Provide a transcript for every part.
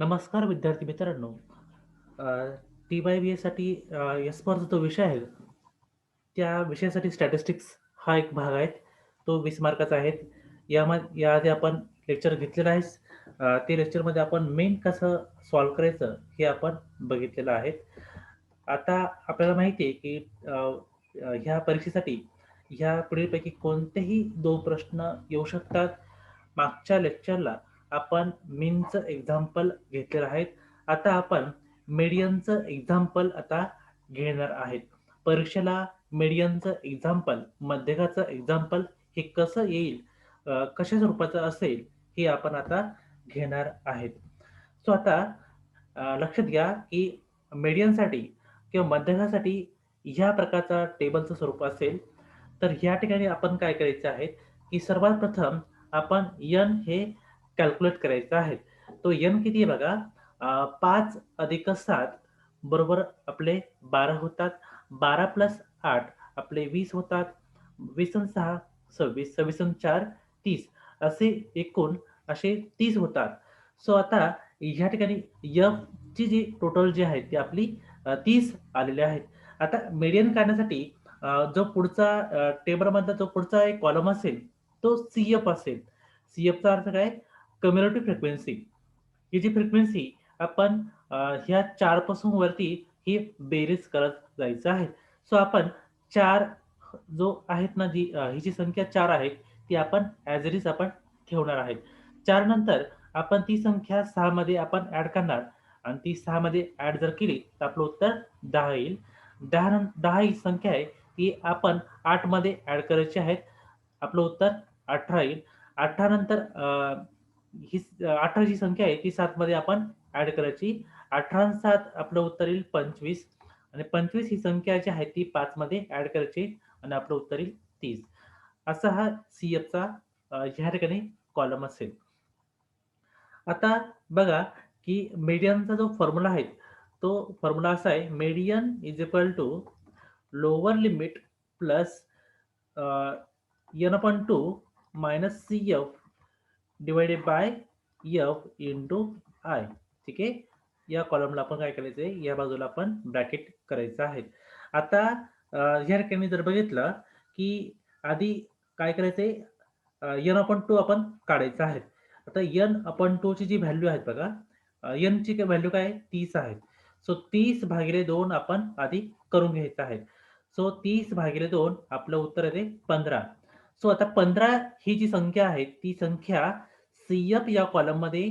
नमस्कार विद्यार्थी मित्रांनो. टी-वाय-बी-एसाठी एस-पॉरचा जो विषय आहे, त्या विषयासाठी स्टॅटिस्टिक्स हा एक भाग आहे. तो 20 मार्काचा आहे. याआधी आपण लेक्चर घेतलेलं आहे. ते लेक्चरमध्ये आपण मेन कसं सॉल्व्ह करायचं हे आपण बघितलेलं आहे. आता आपल्याला माहिती आहे, की अ, अ, ह्या परीक्षेसाठी ह्या पुढीलपैकी कोणतेही 2 प्रश्न येऊ शकतात. मागच्या लेक्चरला आपण मीनचं एक्झाम्पल घेतलेलं आहे. आता आपण मीडियनचं एक्झाम्पल आता घेणार आहेत. परीक्षेला मीडियनचं एक्झाम्पल, मध्यकाचं एक्झाम्पल हे कसं येईल, कशा स्वरूपाचं असेल, हे आपण आता घेणार आहेत. सो आता लक्षात घ्या, की मीडियनसाठी किंवा मध्यकासाठी ह्या प्रकारचा टेबलचं स्वरूप असेल, तर ह्या ठिकाणी आपण काय करायचं आहे, की सर्वात प्रथम आपण n हे कॅल्क्युलेट करायचं आहे. तो n किती आहे बघा, 5 अधिक 7 बरोबर आपले 12 होतात. 12 प्लस 8 आपले 20 होतात. 20 अन् 6 26, 26 अन् 4 30 असे एकूण असे 30 होतात. सो आता ह्या ठिकाणी Fची जी टोटल जी आहे ती आपली 30 आलेली आहेत. आता मीडियन काढण्यासाठी जो पुढचा टेबलमधला जो पुढचा एक कॉलम असेल, तो सी-एफ असेल. सी-एफचा अर्थ काय? Cumulative frequency. ही जी फ्रिक्वेन्सी आपण ह्या 4 पासून वरती ही बेरीज करत जायचं आहे. सो आपण 4 जो आहेत ना, ही जी संख्या 4 आहे, ती आपण ॲज इट इज आपण ठेवणार आहेत. 4 नंतर आपण ती संख्या 6 मध्ये आपण ॲड करणार आणि ती 6 मध्ये ॲड जर केली, तर आपलं उत्तर 10 येईल. 10 ही संख्या आहे, ती आपण 8 मध्ये ॲड करायची आहे. आपलं उत्तर 18 येईल. 18 नंतर ही 18 जी संख्या आहे, ती 7 मध्ये आपण ॲड करायची. 18 आणि 7 आपलं उत्तर येईल 25 आणि 25 ही संख्या जी आहे, ती 5 मध्ये ॲड करायची आणि आपलं उत्तर येईल 30. असा हा सी-एफचा ह्या ठिकाणी कॉलम असेल. आता बघा, की मीडियनचा जो फॉर्म्युला आहे, तो फॉर्म्युला असा आहे, median is equal to lower limit plus N upon 2 minus CF divided by F into I. ठीक आहे. या कॉलमला आपण काय करायचं आहे, या बाजूला आपण ब्रॅकेट करायचं आहे. आता या ठिकाणी जर बघितलं, की आधी काय करायचंय, एन अपॉन 2 आपण काढायचं आहे. आता एन अपॉन 2 ची जी व्हॅल्यू आहेत बघा, एन ची व्हॅल्यू काय आहे? 30 आहे. सो 30 भागिले 2 आपण आधी करून घ्यायचं आहे. सो 30 भागिले 2 आपलं उत्तर येते 15. सो आता 15 ही जी संख्या आहे, ती संख्या सी-एफ या कॉलममध्ये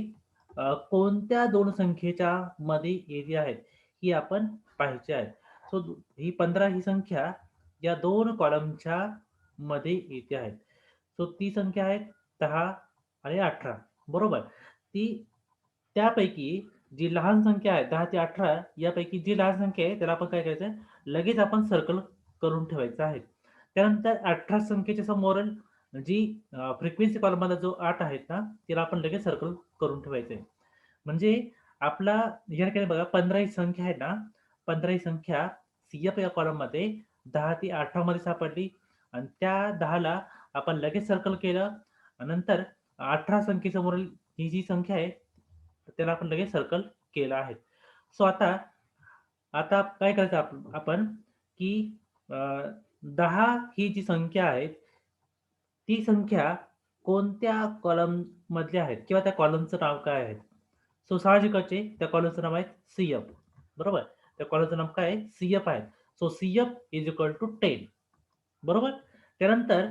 कोणत्या 2 संख्येच्या मध्ये येते आहेत, ही आपण पाहायची आहे. सो ही 15 ही संख्या या 2 कॉलमच्या मध्ये येते आहेत. सो ती संख्या आहे 10 आणि 18 बरोबर. ती त्यापैकी जी लहान संख्या आहे 10 ते 18 यापैकी जी लहान संख्या आहे त्याला आपण काय करायचं, लगेच आपण सर्कल करून ठेवायचं आहे. त्यानंतर 18 संख्येच्या समोर जी फ्रिक्वेन्सी कॉलममध्ये जो 8 आहेत ना, तिला आपण लगेच सर्कल करून ठेवायचं आहे. म्हणजे आपला या ठिकाणी बघा 15 ही संख्या आहे ना, 15 ही संख्या सी-एफ या कॉलममध्ये 10 ते 18 मध्ये सापडली आणि त्या 10ला आपण लगेच सर्कल केलं. नंतर 18 संख्येसमोरील ही जी संख्या आहे, त्याला आपण लगेच सर्कल केलं आहे. सो आता आता काय करायचं आपण, की अ, 10 ही जी संख्या आहे, ती संख्या कोणत्या कॉलम मधली आहेत किंवा त्या कॉलमचं नाव काय आहे? सो साहजिकच आहे त्या कॉलमचं नाव आहे सी-एफ बरोबर. त्या कॉलमचं नाव काय आहे? सी-एफ आहे. So CF is equal to 10 बरोबर. त्यानंतर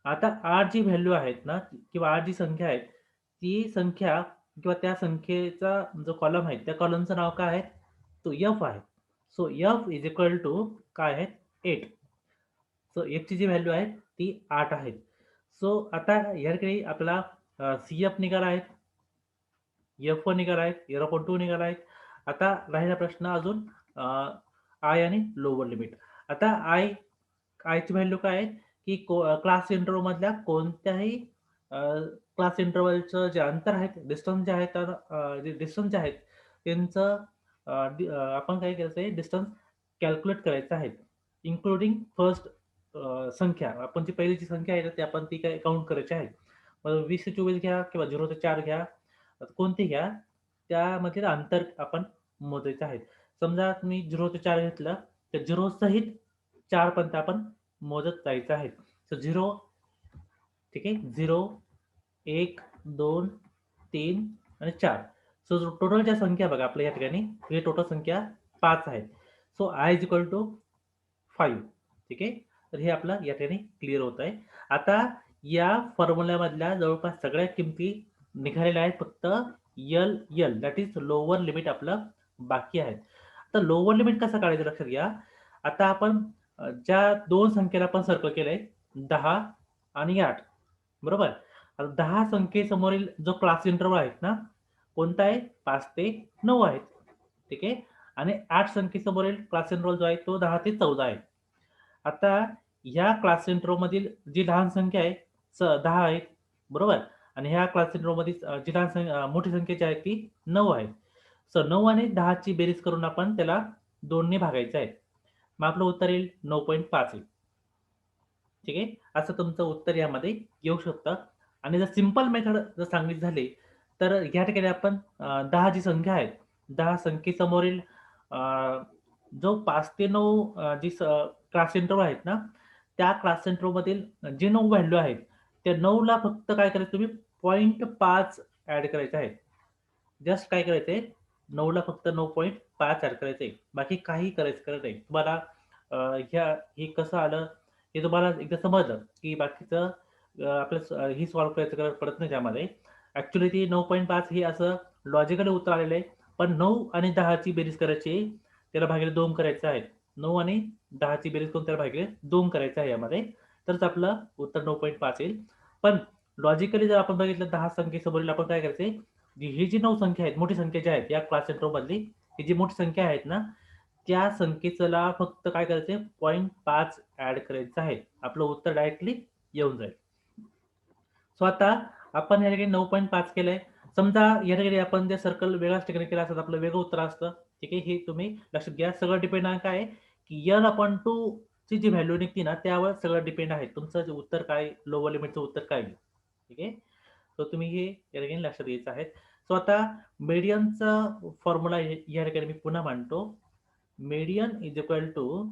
आता 8 जी व्हॅल्यू आहेत ना किंवा 8 जी संख्या आहे, ती संख्या किंवा त्या संख्येचा जो कॉलम आहे, त्या कॉलमचं नाव काय आहे? तो एफ आहे. So F is equal to काय आहे? 8. सो एफची जी व्हॅल्यू आहे ती 8 आहे. सो आता या ठिकाणी आपल्याला सी-एफ निघाला आहे, एफ-1 निघाला आहे, एफ-2 निघाला आहे. आता राहिला प्रश्न अजून आय आणि लोवर लिमिट. आता आयची व्हॅल्यू काय आहे, की क्लास इंटरव्हलमधल्या कोणत्याही क्लास इंटरव्हलचं जे अंतर आहे, डिस्टन्स जे आहेत तर जे डिस्टन्स जे आहेत त्यांचं आपण काय करायचं आहे, डिस्टन्स कॅल्क्युलेट करायचं आहे. इन्क्लुडिंग फर्स्ट संख्या. आपण जी पहिली जी संख्या आहे ना, ती आपण ती काय काउंट करायची आहे. मग 20 ते 24 घ्या किंवा 0 ते 4 घ्या, कोणती घ्या. त्यामधील अंतर आपण मोजायचं आहे. समजा तुम्ही 0 ते 4 घेतलं, तर 0 सहित 4 पर्यंत आपण मोजत जायचं आहे. तर 0 ठीक आहे. 0, 1, 2, 3 आणि 4. सो टोटल ज्या संख्या बघा आपल्या या ठिकाणी, ही टोटल संख्या 5 आहे. So I is equal to 5. ठीक आहे. तर हे आपलं या ठिकाणी क्लिअर होत आहे. आता या फॉर्म्युल्यामधल्या जवळपास सगळ्या किमती निघालेल्या आहेत. फक्त L that is lower limit आपलं बाकी आहे. आता लोवर लिमिट कसं काढायचं लक्षात घ्या. आता आपण ज्या 2 संख्येला आपण सर्कल केलंय 10 आणि 8 बरोबर. आता 10 संख्येसमोरील जो क्लास इंटरव्हल आहेत ना, कोणता आहे? 5 ते 9 आहेत. ठीक आहे. आणि 8 संख्येसमोरील क्लास इंटरव्हल जो आहे तो 10 ते 14 आहे. आता ह्या क्लास इंटरव्हलमधील जी लहान संख्या आहे 10 आहे, बरोबर? आणि ह्या क्लास इंटरव्हलमधील जी मोठी संख्या जी आहे ती 9 आहे. सो 9 आणि 10 ची बेरीज करून आपण त्याला 2 ने भागायचं आहे. मग आपलं उत्तर येईल 9.5 येईल. ठीक आहे. असं तुमचं उत्तर यामध्ये येऊ शकतं. आणि जर सिंपल मेथड जर सांगितली झाली, तर या ठिकाणी आपण 10 जी संख्या आहे, 10 संख्येसमोरील अ, जो 5 ते 9 जी क्लास इंटरव्हल आहेत ना, त्या क्लास इंटरव्हलमधील जे 9 व्हॅल्यू आहेत, त्या 9 ला फक्त काय करायचं तुम्ही 0.5 ॲड करायचे आहेत. जस्ट काय करायचंय 9 ला फक्त 9.5 ॲड करायचंय. बाकी काही करायचं नाही. तुम्हाला अ, हे कसं आलं हे तुम्हाला एकदा समजलं, की बाकीचं आपलं हे सॉल्व्ह करायचं गरज पडत नाही त्यामध्ये. ॲक्चुअली ती 9.5 हे असं लॉजिकली उत्तर आलेलं आहे. पण 9 आणि 10 ची बेरीज करायची आहे. त्याला भागिले 2 करायचं आहे. 9 आणि 10 ची बेरीज करून त्याला भागिले 2 करायचं आहे यामध्ये. तरच आपलं उत्तर 9.5 येईल. पण लॉजिकली जर आपण बघितलं 10 संख्येसमोरील आपण काय करायचंय, ही जी 9 संख्या आहेत, मोठी संख्या जी आहेत या क्लास सेंटरमधली, ही जी मोठी संख्या आहेत ना, त्या संख्येला फक्त काय करायचंय 0.5 ॲड करायचं आहे. आपलं उत्तर डायरेक्टली येऊन जाईल. सो आता आपण या ठिकाणी 9.5 केलंय. समजा या ठिकाणी आपण ते सर्कल वेगळ्याच ठिकाणी केलं असतं, आपलं वेगळं उत्तर असतं. ठीक आहे. हे तुम्ही लक्षात घ्या. सगळं डिपेंड आहे काय आहे, की L/2 ची जी व्हॅल्यू निघते ना, त्यावर सगळं डिपेंड आहे. तुमचं जे उत्तर काय, लोवर लिमिटचं उत्तर काय येईल. ठीक आहे. तर तुम्ही हे या ठिकाणी लक्षात घ्यायचं आहे. सो आता मीडियनचा फॉर्म्युला या ठिकाणी मी पुन्हा मांडतो. Median is equal to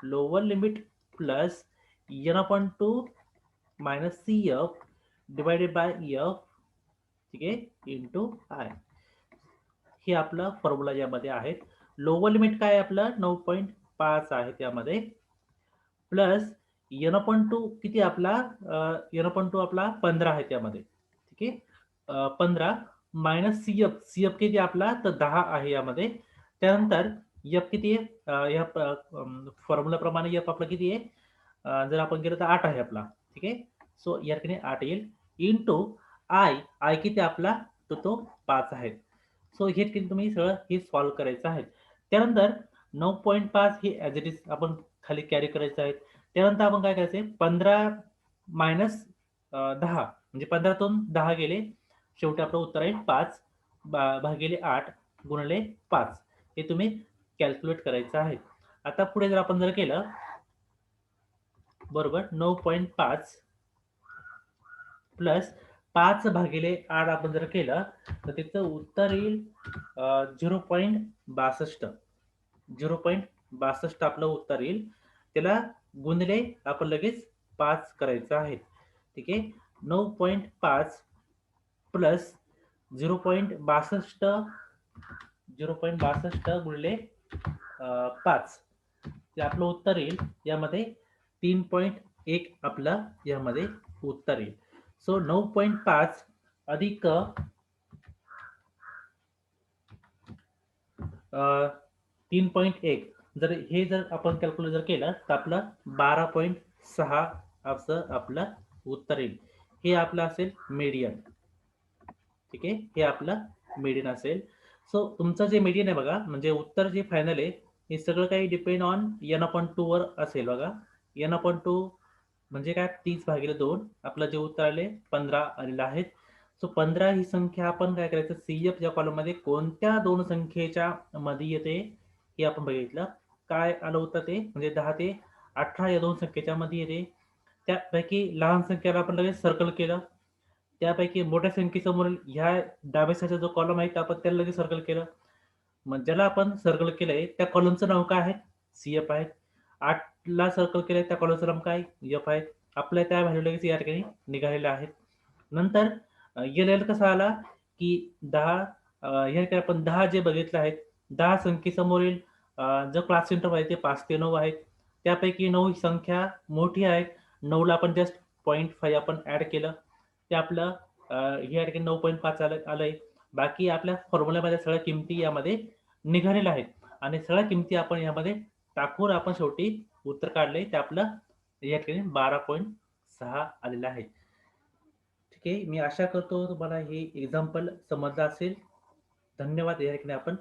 lower limit plus N/2 minus CF divided by F ठीक आहे इंटू आय. हे आपलं फॉर्म्युला यामध्ये आहे. लोअर लिमिट काय आहे आपलं 9.5 आहे त्यामध्ये प्लस N/2 किती आपला N/2 आपला 15 आहे त्यामध्ये. ठीक आहे. 15 मायनस CF किती आपला तर 10 आहे यामध्ये. त्यानंतर F किती आहे या फॉर्म्युलाप्रमाणे F आपला किती आहे जर आपण केलं तर 8 आहे आपला. ठीक आहे. सो या ठिकाणी 8 येईल इंटू आय किती आपला तर तो 5 आहे. सो हे तुम्ही सगळं हे सॉल्व्ह करायचं आहे. त्यानंतर 9.5 हे ॲज इट इज आपण खाली कॅरी करायचं आहे. त्यानंतर आपण काय करायचंय 15 मायनस 10 म्हणजे 15तून 10 गेले. शेवटी आपलं उत्तर आहे 5 भागिले 8 गुणिले 5. हे तुम्ही कॅल्क्युलेट करायचं आहे. आता पुढे जर आपण केलं बरोबर 9.5 प्लस 5 भागिले 8 आपण जर केलं तर त्याचं उत्तर येईल 0.62. 0.62 आपलं उत्तर येईल. त्याला गुणिले आपण लगेच 5 करायचं आहे. ठीक आहे. 9.5 प्लस 0.62 गुणिले 5 ते आपलं उत्तर येईल. यामध्ये 3.1 आपलं यामध्ये उत्तर येईल. सो 9.5 अधिक 3.1 जर आपण कॅल्क्युलेट केलं तर आपलं 12.6 असं आपलं उत्तर येईल. हे आपलं असेल मीडियन. ठीक आहे. हे आपलं मीडियन असेल. सो तुमचं जे मीडियन आहे बघा म्हणजे उत्तर जे फायनल आहे हे सगळं काही डिपेंड ऑन N/2 वर असेल बघा. N/2 म्हणजे काय 30/2 आपलं जे उत्तर आले 15 आलेलं आहे. सो 15 ही संख्या आपण काय करायचं CF या कॉलममध्ये कोणत्या दोन संख्येच्या मध्ये येते हे आपण बघितलं. काय आलं होतं ते म्हणजे 10 ते 18 या दोन संख्येच्या मध्ये येते. त्यापैकी लहान संख्येला आपण लगेच सर्कल केलं. त्यापैकी मोठ्या संख्येसमोरील ह्या डाव्या साईडचा जो कॉलम आहे, तर आपण त्याला लगेच सर्कल केलं. मग ज्याला आपण सर्कल केलंय त्या कॉलमचं नाव काय आहे? सी-एफ आहे. 8ला सर्कल केलंय त्या कॉलमचं नाव काय? एफ आहे. आपल्या त्या व्हॅल्यू लगेच या ठिकाणी निघालेल्या आहेत. नंतर एल-एल कसा आला, की 10 या ठिकाणी आपण 10 जे बघितले आहेत, 10 संख्येसमोरील जो क्लास इंटरव्हल आहे ते 5 ते 9 आहेत. त्यापैकी 9 ही संख्या मोठी आहे. 9ला आपण जस्ट 0.5 आपण ॲड केलं. ते आपलं या ठिकाणी 9.5 आलंय. बाकी आपल्या फॉर्म्युल्यामध्ये सगळ्या किमती यामध्ये निघालेल्या आहेत आणि सगळ्या किमती आपण यामध्ये टाकून आपण शेवटी उत्तर काढले. ते आपलं या ठिकाणी 12.6 आलेलं आहे. ठीक आहे. मी आशा करतो तुम्हाला हे एक्झाम्पल समजलं असेल. धन्यवाद. या ठिकाणी आपण